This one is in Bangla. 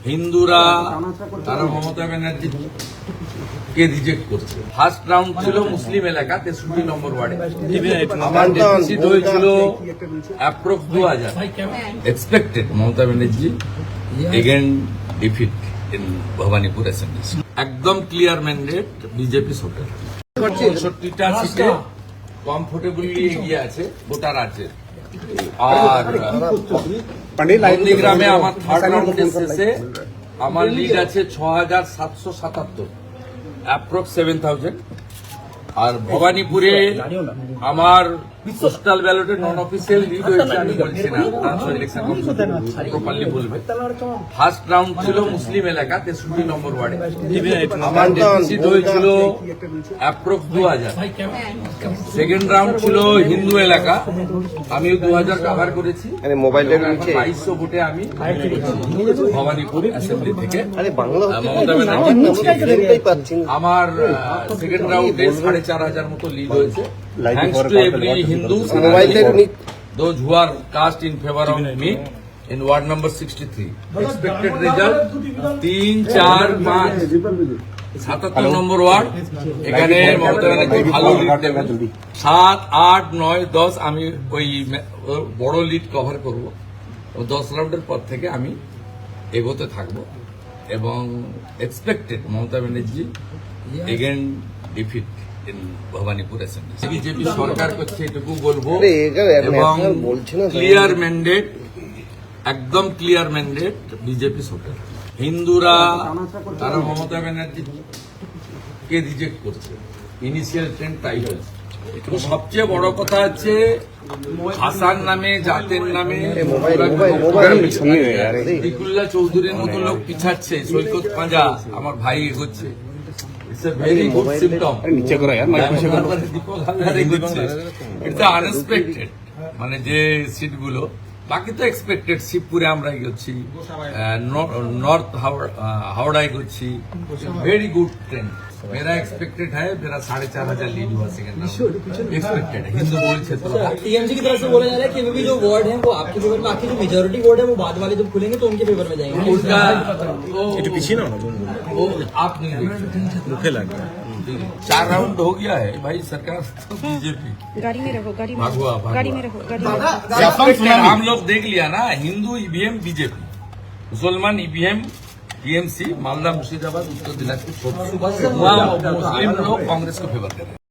হিন্দুরা তারা মমতা ব্যানার্জি কে রিজেক্ট করছে। ফার্স্ট রাউন্ড ছিল মুসলিম এলাকা 63 নম্বর ওয়ার্ডে। আমার ডেফিসিট হয়েছিল approx 2000। Expected Mamata Banerjee again defeat in Bhabanipur assembly. একদম ক্লিয়ার ম্যান্ডেট বিজেপি সরকার। 65টা সিটে কমফোর্টেবলি এগিয়ে আছে গোটা রাজ্যে। আর নন্দীগ্রামে আমার থার্ড রাউন্ডের শেষে আমার লিড আছে 6777, অ্যাপ্রক্স 7000। আর ভবানীপুরে আমার পোস্টাল ব্যালটে নন অফিসিয়াল লিড হয়েছে, আমি বলছি না, ইলেকশন প্রপারলি বলবে। ফার্স্ট রাউন্ড ছিল মুসলিম এলাকা 63 নম্বর ওয়ার্ডে। আমার ডেফিসিট হয়েছিল অ্যাপ্রক্স 2000। সেকেন্ড রাউন্ড ছিল হিন্দু এলাকা, আমিও 2000 কাভার করেছি। 2200 ভোটে আমি ভবানীপুর অ্যাসেম্বলি থেকে মমতা ব্যানার্জি। আমার সেকেন্ড রাউন্ডে 4500 মতো লিড হয়েছে। Thanks to every Hindu, those who are cast in favor of me in ward number 63. Expected result 3, 4, 5, 77 number word. এখানে মমতা ব্যানার্জি ভালো লিড দেবে। 7, 8, 9, 10 আমি ওই বড় লিড কভার করব। 10 রাউন্ডের পর থেকে আমি এগোতে থাকবো এবং expected Mamata Banerjee again defeat in Bhabanipur assembly. BJP সরকার করছে এটুকু বলবো, এবং ক্লিয়ার ম্যান্ডেট, একদম ক্লিয়ার ম্যান্ডেট বিজেপি সরকার। হিন্দুরা তারা মমতা ব্যানার্জি কে রিজেক্ট করছে, ইনিশিয়াল ট্রেন্ড তাই হয়েছে। সবচেয়ে বড় কথা হচ্ছে হাসান নামে, জাতের নামে দিকুল্লা চৌধুরীর মতো লোক পিছাচ্ছে, সৈকত পাঁজা আমার ভাই এগোচ্ছে। It's a very good symptom. It's unexpected, মানে যে সিটগুলো, বাকি তো এক্সপেক্টেড। শিবপুরে আমরা এগোচ্ছি, নর্থ हावड़ा এগোচ্ছি। Very good trend. मेरा एक्सपेक्टेड है, मेरा 4500 लीड हुआ सेकंड एक्सपेक्टेड है। हिंदू बोल क्षेत्र टीएमसी की तरफ से बोला जा रहा है कि अभी भी जो वार्ड है वो आपके फेवर में, आपकी जो मेजोरिटी वार्ड है वो बाद वाले जब खुलेंगे तो उनके फेवर में जाएंगे। उनका पीछे ना वो आप नहीं मुखे लग गया। 4 राउंड हो गया है भाई, सरकार तो बीजेपी। गाड़ी में रहो, गाड़ी में भागवा, रहो, भागवा। गाड़ी में रहो, गाड़ी में रहो। हम लोग देख लिया ना, हिंदू ईवीएम बीजेपी, मुसलमान ईवीएम टीएमसी, मालदा मुर्शिदाबाद उत्तर दिनाजपुर, मुस्लिम लोग कांग्रेस को फेवर कर रहे हैं।